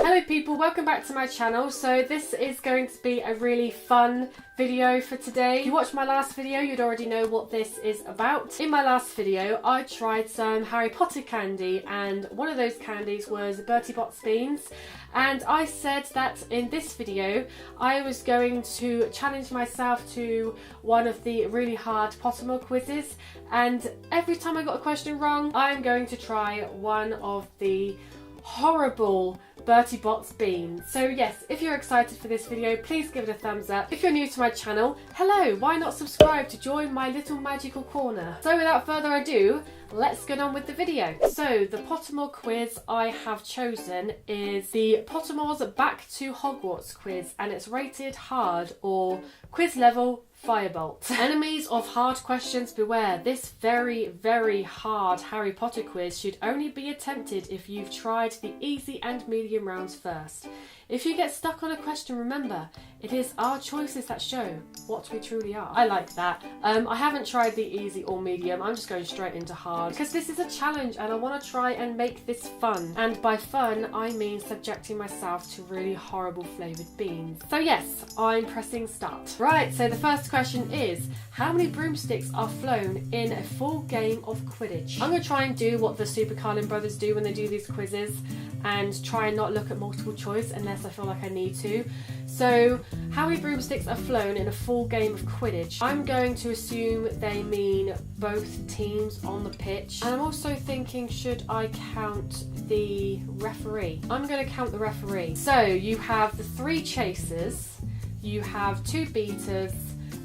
Hello people, welcome back to my channel. So this is going to be a really fun video for today. If you watched my last video, you'd already know what this is about. In my last video, I tried some Harry Potter candy, and one of those candies was Bertie Bott's beans. And I said that in this video, I was going to challenge myself to one of the really hard Pottermore quizzes. And every time I got a question wrong, I'm going to try one of the horrible Bertie Bott's beans. So yes, if you're excited for this video, please give it a thumbs up. If you're new to my channel, hello, why not subscribe to join my little magical corner? So without further ado, let's get on with the video. So the Pottermore quiz I have chosen is the Pottermore's Back to Hogwarts quiz, and it's rated hard, or quiz level Firebolt. Enemies of hard questions beware. This very, very hard Harry Potter quiz should only be attempted if you've tried the easy and medium rounds first. If you get stuck on a question, remember, it is our choices that show what we truly are. I like that. I haven't tried the easy or medium. I'm just going straight into hard because this is a challenge and I want to try and make this fun. And by fun, I mean subjecting myself to really horrible flavoured beans. So yes, I'm pressing start. Right, so the first question is, how many broomsticks are flown in a full game of Quidditch? I'm going to try and do what the Super Carlin brothers do when they do these quizzes and try and not look at multiple choice unless I feel like I need to. So, how many broomsticks are flown in a full game of Quidditch? I'm going to assume they mean both teams on the pitch. And I'm also thinking, should I count the referee? I'm going to count the referee. So, you have the 3 chasers, you have 2 beaters,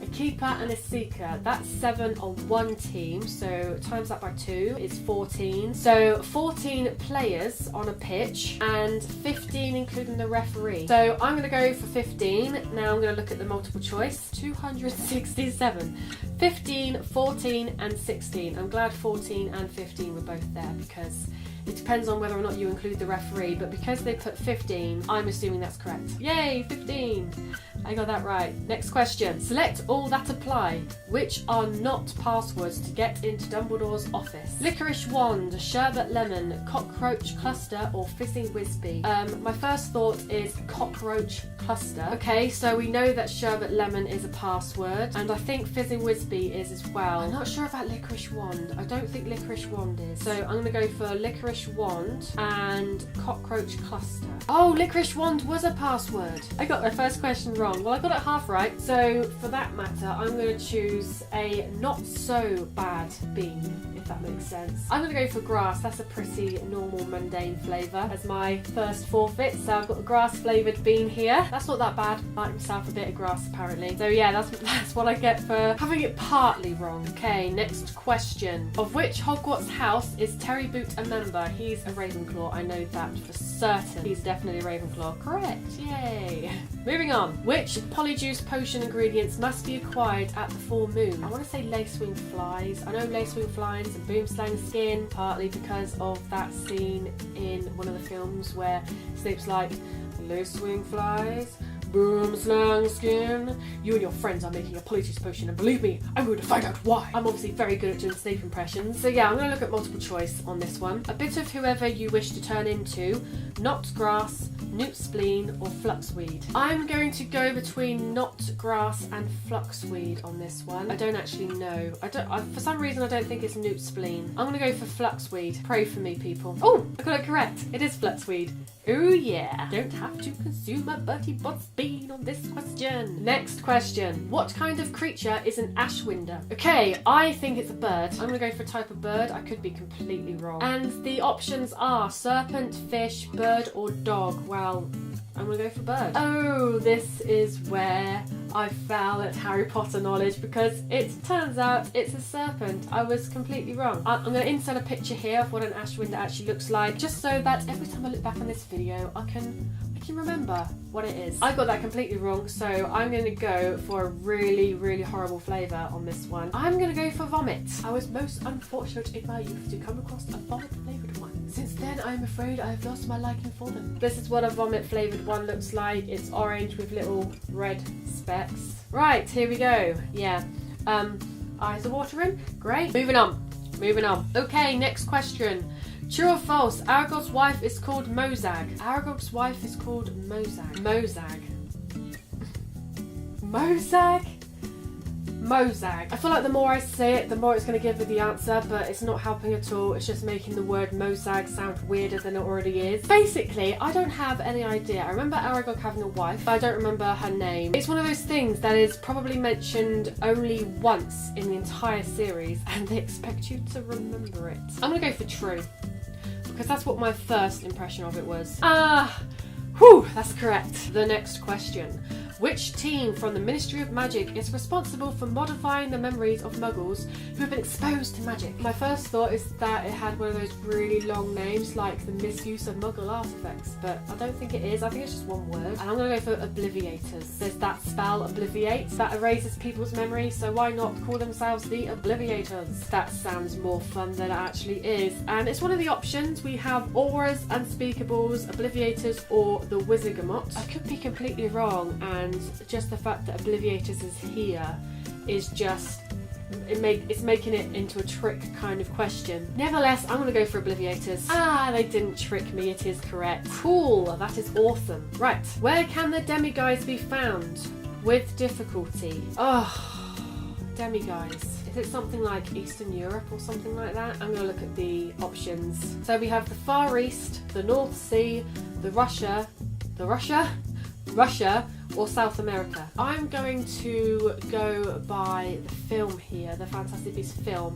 a keeper and a seeker. That's 7 on one team, so times that by 2 is 14. So 14 players on a pitch and 15 including the referee. So I'm going to go for 15. Now I'm going to look at the multiple choice. 267. 15, 14 and 16. I'm glad 14 and 15 were both there because it depends on whether or not you include the referee, but because they put 15, I'm assuming that's correct. Yay, 15! I got that right. Next question. Select all that apply. Which are not passwords to get into Dumbledore's office? Licorice wand, sherbet lemon, cockroach cluster, or fizzing whizbee? My first thought is cockroach cluster. Okay, so we know that sherbet lemon is a password, and I think fizzing whizbee is as well. I'm not sure about licorice wand. I don't think licorice wand is. So I'm going to go for licorice wand and cockroach cluster. Oh, licorice wand was a password. I got my first question wrong. Well, I got it half right, so for that matter, I'm going to choose a not so bad bean, if that makes sense. I'm going to go for grass. That's a pretty normal, mundane flavour as my first forfeit, so I've got a grass flavoured bean here. That's not that bad. I like myself a bit of grass, apparently. So yeah, that's what I get for having it partly wrong. Okay, next question. Of which Hogwarts house is Terry Boot a member? He's a Ravenclaw. I know that for certain. He's definitely a Ravenclaw. Correct. Yay. Moving on. Which Polyjuice potion ingredients must be acquired at the full moon? I want to say lacewing flies. I know lacewing flies and boomslang skin, partly because of that scene in one of the films where Snape's like, lacewing flies, boomslang skin. You and your friends are making a Polyjuice potion, and believe me, I'm going to find out why. I'm obviously very good at doing Snape impressions. So yeah, I'm going to look at multiple choice on this one. A bit of whoever you wish to turn into, Knocked grass, newt spleen, or fluxweed. I'm going to go between knot grass and fluxweed on this one. I don't actually know. For some reason I don't think it's newt spleen. I'm going to go for fluxweed. Pray for me, people. Oh, I got it correct. It is fluxweed. Oh yeah. Don't have to consume a Bertie Bott's bean on this question. Next question. What kind of creature is an Ashwinder? Okay, I think it's a bird. I'm going to go for type of bird. I could be completely wrong. And the options are serpent, fish, bird, or dog. Well, I'm going to go for bird. Oh, this is where I fell at Harry Potter knowledge because it turns out it's a serpent. I was completely wrong. I'm going to insert a picture here of what an Ashwinder actually looks like, just so that every time I look back on this video, I can remember what it is. I got that completely wrong, so I'm going to go for a really, really horrible flavour on this one. I'm going to go for vomit. I was most unfortunate in my youth to come across a vomit flavoured one. Since then, I'm afraid I've lost my liking for them. This is what a vomit flavoured one looks like. It's orange with little red specks. Right, here we go. Yeah. Eyes are watering. Great. Moving on. Okay, next question. True or false? Aragog's wife is called Mozag. Aragog's wife is called Mozag. Mozag. Mozag? Mozag. I feel like the more I say it, the more it's going to give me the answer, but it's not helping at all. It's just making the word Mozag sound weirder than it already is. Basically, I don't have any idea. I remember Aragog having a wife, but I don't remember her name. It's one of those things that is probably mentioned only once in the entire series, and they expect you to remember it. I'm going to go for true, because that's what my first impression of it was. Whew, that's correct. The next question. Which team from the Ministry of Magic is responsible for modifying the memories of Muggles who have been exposed to magic? My first thought is that it had one of those really long names like the misuse of Muggle artifacts, but I don't think it is. I think it's just one word. And I'm going to go for Obliviators. There's that spell, Obliviate, that erases people's memory, so why not call themselves the Obliviators? That sounds more fun than it actually is. And it's one of the options. We have Auras, Unspeakables, Obliviators, or the Wizigamot. I could be completely wrong, and just the fact that Obliviators is here is just it's making it into a trick kind of question. Nevertheless, I'm going to go for Obliviators. They didn't trick me, it is correct. Cool, that is awesome. Right, where can the demiguise be found with difficulty? Demiguise. Is it something like Eastern Europe or something like that? I'm going to look at the options. So we have the Far East, the North Sea, Russia, or South America. I'm going to go by the film here, the Fantastic Beasts film,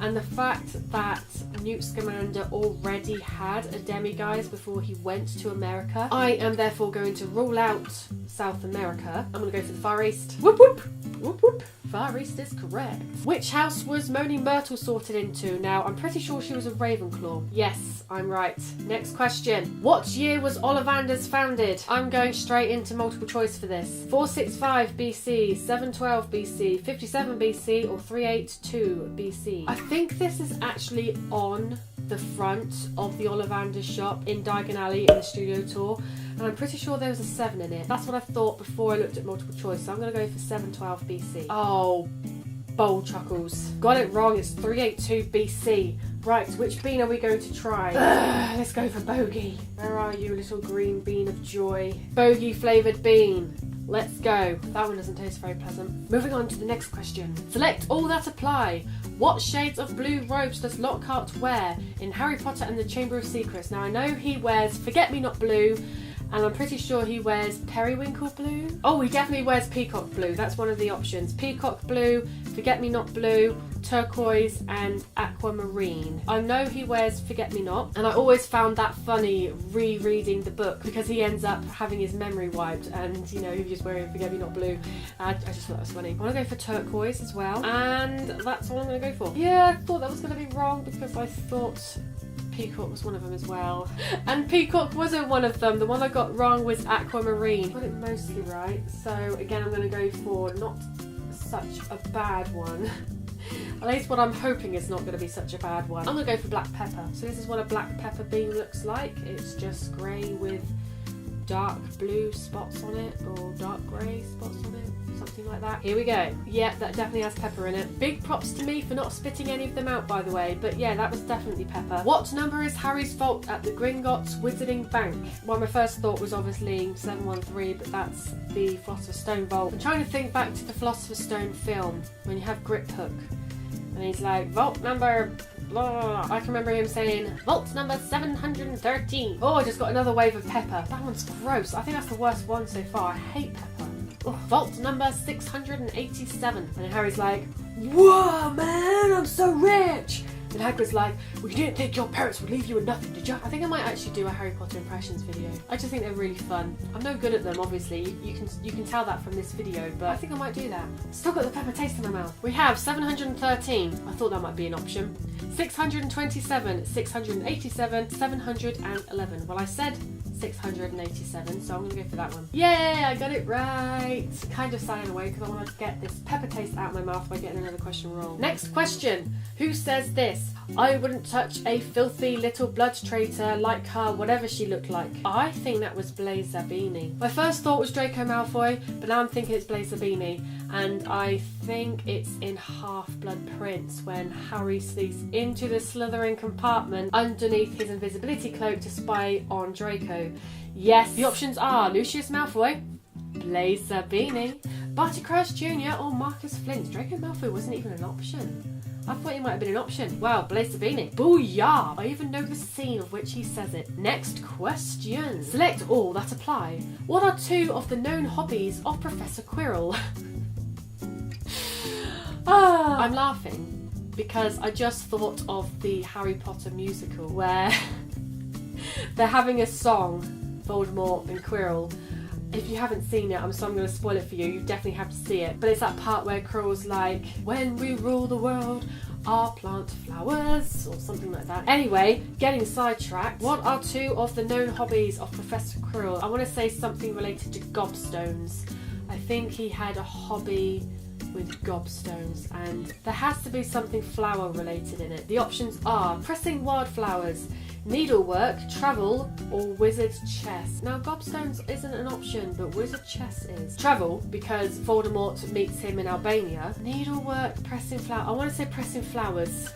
and the fact that Newt Scamander already had a demiguise before he went to America. I am therefore going to rule out South America. I'm going to go for the Far East. Whoop whoop! Whoop whoop! Far East is correct. Which house was Moaning Myrtle sorted into? Now, I'm pretty sure she was a Ravenclaw. Yes, I'm right. Next question. What year was Ollivanders founded? I'm going straight into multiple choice for this. 465 BC, 712 BC, 57 BC, or 382 BC. I think this is actually on the front of the Ollivanders shop in Diagon Alley in the studio tour, and I'm pretty sure there was a 7 in it. That's what I thought before I looked at multiple choice, so I'm going to go for 712 BC. Oh, bowl chuckles. Got it wrong, it's 382 BC. Right, which bean are we going to try? Let's go for bogey. Where are you, little green bean of joy? Bogey flavoured bean. Let's go. That one doesn't taste very pleasant. Moving on to the next question. Select all that apply. What shades of blue robes does Lockhart wear in Harry Potter and the Chamber of Secrets? Now I know he wears Forget-Me-Not blue, and I'm pretty sure he wears Periwinkle blue. Oh, he definitely wears Peacock blue. That's one of the options. Peacock blue, Forget-Me-Not blue, turquoise, and aquamarine. I know he wears Forget-Me-Not, and I always found that funny rereading the book because he ends up having his memory wiped, and you know, he was just wearing Forget-Me-Not blue. I just thought that was funny. I want to go for turquoise as well, and that's all I'm going to go for. Yeah, I thought that was going to be wrong because I thought Peacock was one of them as well. And Peacock wasn't one of them. The one I got wrong was aquamarine. Got it mostly right. So again, I'm going to go for not such a bad one. At least what I'm hoping is not going to be such a bad one. I'm going to go for black pepper. So this is what a black pepper bean looks like. It's just grey with dark blue spots on it, or dark grey spots on it, something like that. Here we go. Yeah, that definitely has pepper in it. Big props to me for not spitting any of them out, by the way, but yeah, that was definitely pepper. What number is Harry's vault at the Gringotts Wizarding Bank? Well, my first thought was obviously 713, but that's the Philosopher's Stone vault. I'm trying to think back to the Philosopher's Stone film, when you have Griphook, and he's like, vault number blah. I can remember him saying, vault number 713. Oh, I just got another wave of pepper. That one's gross. I think that's the worst one so far. I hate pepper. Ugh. Vault number 687. And Harry's like, whoa, man, I'm so rich. And Hagrid's like, well, you didn't think your parents would leave you with nothing, did you? I think I might actually do a Harry Potter impressions video. I just think they're really fun. I'm no good at them, obviously. You can tell that from this video, but I think I might do that. Still got the pepper taste in my mouth. We have 713. I thought that might be an option. 627, 687, 711. Well, I said 687, so I'm going to go for that one. Yay, I got it right. Kind of sad in a way because I want to get this pepper taste out of my mouth by getting another question wrong. Next question. Who says this? I wouldn't touch a filthy little blood traitor like her, whatever she looked like. I think that was Blaise Zabini. My first thought was Draco Malfoy, but now I'm thinking it's Blaise Zabini. And I think it's in Half-Blood Prince when Harry sneaks into the Slytherin compartment underneath his invisibility cloak to spy on Draco. Yes, the options are Lucius Malfoy, Blaise Zabini, Barty Crouch Jr. or Marcus Flint. Draco Malfoy wasn't even an option. I thought he might have been an option. Wow, Blaise Zabini. Booyah! I even know the scene of which he says it. Next question. Select all that apply. What are 2 of the known hobbies of Professor Quirrell? I'm laughing because I just thought of the Harry Potter musical where they're having a song, Voldemort and Quirrell. If you haven't seen it, I'm going to spoil it for you. You definitely have to see it. But it's that part where Quirrell's like, when we rule the world, I'll plant flowers, or something like that. Anyway, getting sidetracked. What are 2 of the known hobbies of Professor Quirrell? I want to say something related to gobstones. I think he had a hobby with gobstones, and there has to be something flower related in it. The options are pressing wildflowers, needlework, travel, or wizard chess. Now gobstones isn't an option, but wizard chess is. Travel, because Voldemort meets him in Albania. Needlework, pressing flower. I want to say pressing flowers.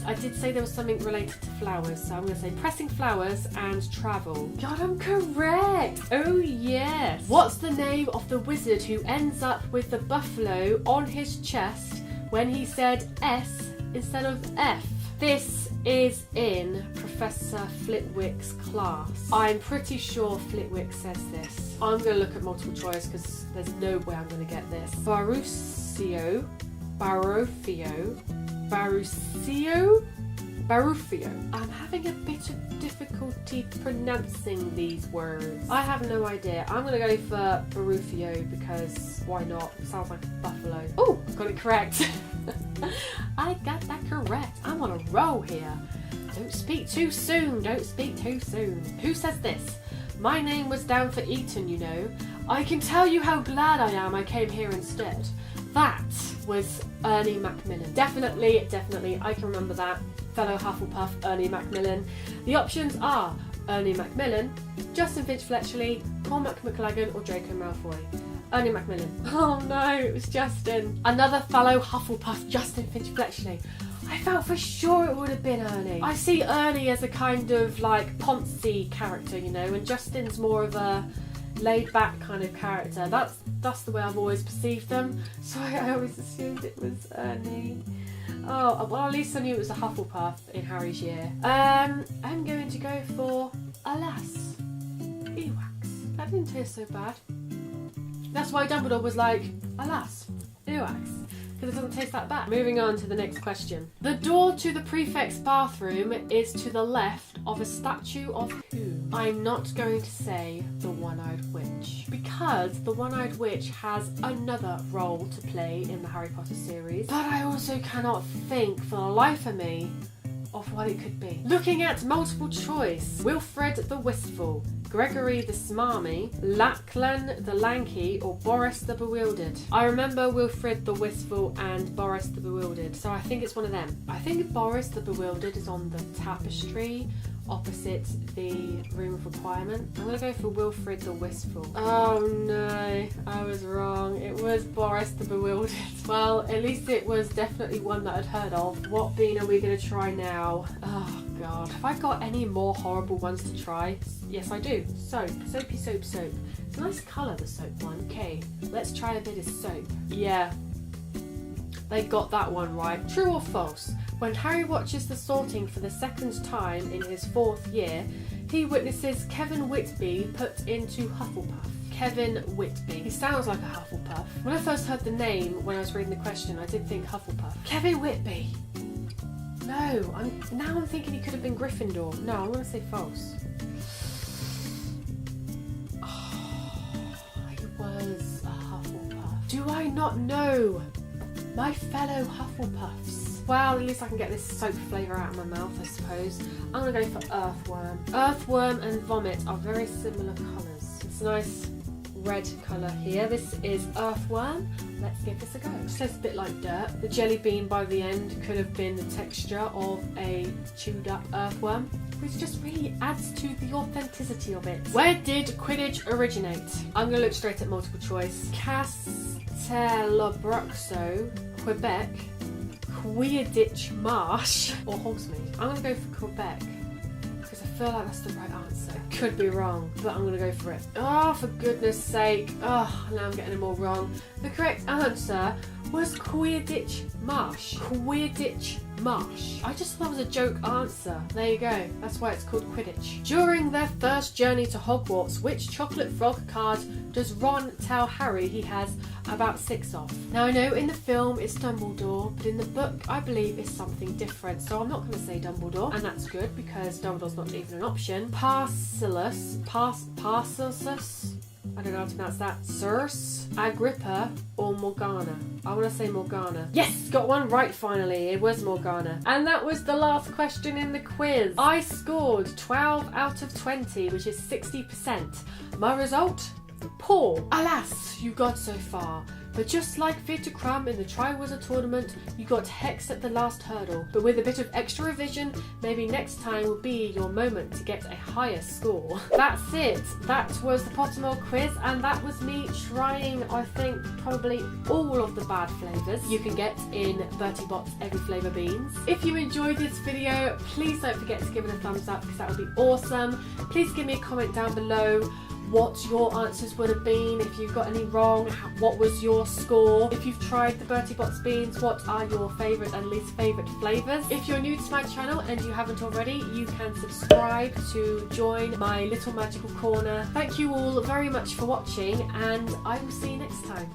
I did say there was something related to flowers, so I'm going to say pressing flowers and travel. God, I'm correct! Oh yes! What's the name of the wizard who ends up with the buffalo on his chest when he said S instead of F? This is in Professor Flitwick's class. I'm pretty sure Flitwick says this. I'm going to look at multiple choice because there's no way I'm going to get this. Barufio. I'm having a bit of difficulty pronouncing these words. I have no idea. I'm going to go for Barufio because why not? It sounds like a buffalo. Oh, I got it correct. I got that correct. I'm on a roll here. Don't speak too soon. Don't speak too soon. Who says this? My name was down for Eton, you know. I can tell you how glad I am I came here instead. That was Ernie Macmillan. Definitely, I can remember that. Fellow Hufflepuff, Ernie Macmillan. The options are Ernie Macmillan, Justin Finch-Fletchley, Cormac McLaggen, or Draco Malfoy. Ernie Macmillan. Oh no, it was Justin. Another fellow Hufflepuff, Justin Finch-Fletchley. I felt for sure it would have been Ernie. I see Ernie as a kind of like Ponzi character, you know, and Justin's more of a laid-back kind of character. That's the way I've always perceived them, so I always assumed it was Ernie. Oh, well, at least I knew it was a Hufflepuff in Harry's year. I'm going to go for Alas, Earwax. That didn't taste so bad. That's why Dumbledore was like, Alas, Earwax, because it doesn't taste that bad. Moving on to the next question. The door to the prefect's bathroom is to the left of a statue of who? I'm not going to say the One-Eyed Witch, because the One-Eyed Witch has another role to play in the Harry Potter series, but I also cannot think for the life of me of what it could be. Looking at multiple choice, Wilfred the Wistful, Gregory the Smarmy, Lachlan the Lanky, or Boris the Bewildered. I remember Wilfred the Wistful and Boris the Bewildered, so I think it's one of them. I think Boris the Bewildered is on the tapestry opposite the Room of Requirement. I'm going to go for Wilfred the Wistful. Oh no, I was wrong. It was Boris the Bewildered. Well, at least it was definitely one that I'd heard of. What bean are we going to try now? Oh god. Have I got any more horrible ones to try? Yes, I do. Soap. Soapy soap soap. It's a nice colour, the soap one. Okay, let's try a bit of soap. Yeah, they got that one right. True or false? When Harry watches The Sorting for the second time in his 4th year, he witnesses Kevin Whitby put into Hufflepuff. Kevin Whitby. He sounds like a Hufflepuff. When I first heard the name when I was reading the question, I did think Hufflepuff. Kevin Whitby. No, I'm thinking he could have been Gryffindor. No, I'm going to say false. Oh, he was a Hufflepuff. Do I not know my fellow Hufflepuffs? Well, at least I can get this soap flavour out of my mouth, I suppose. I'm going to go for Earthworm. Earthworm and Vomit are very similar colours. It's a nice red colour here. This is Earthworm. Let's give this a go. It tastes a bit like dirt. The jelly bean by the end could have been the texture of a chewed up earthworm, which just really adds to the authenticity of it. Where did Quidditch originate? I'm going to look straight at multiple choice. Telebruxo, Quebec, Quidditch Marsh, or Hogsmeade. I'm gonna go for Quebec because I feel like that's the right answer. Could be wrong, but I'm gonna go for it. Oh, for goodness sake. Oh, now I'm getting them all wrong. The correct answer was Quidditch Marsh. Quidditch Marsh. I just thought it was a joke answer. There you go. That's why it's called Quidditch. During their first journey to Hogwarts, which chocolate frog card does Ron tell Harry he has about 6 of? Now I know in the film it's Dumbledore, but in the book I believe it's something different. So I'm not going to say Dumbledore, and that's good because Dumbledore's not even an option. Parcellus, Parcelsus, I don't know how to pronounce that. Circe, Agrippa, or Morgana? I want to say Morgana. Yes, got one right finally. It was Morgana. And that was the last question in the quiz. I scored 12 out of 20, which is 60%. My result? Poor. Alas, you got so far. But just like Victor Crumb in the Triwizard Tournament, you got hexed at the last hurdle. But with a bit of extra revision, maybe next time will be your moment to get a higher score. That's it. That was the Pottermore quiz, and that was me trying, I think, probably all of the bad flavours you can get in Bertie Bott's Every Flavour Beans. If you enjoyed this video, please don't forget to give it a thumbs up because that would be awesome. Please give me a comment down below what your answers would have been. If you've got any wrong, what was your score? If you've tried the Bertie Bott's beans, what are your favourite and least favourite flavours? If you're new to my channel and you haven't already, you can subscribe to join my little magical corner. Thank you all very much for watching, and I will see you next time.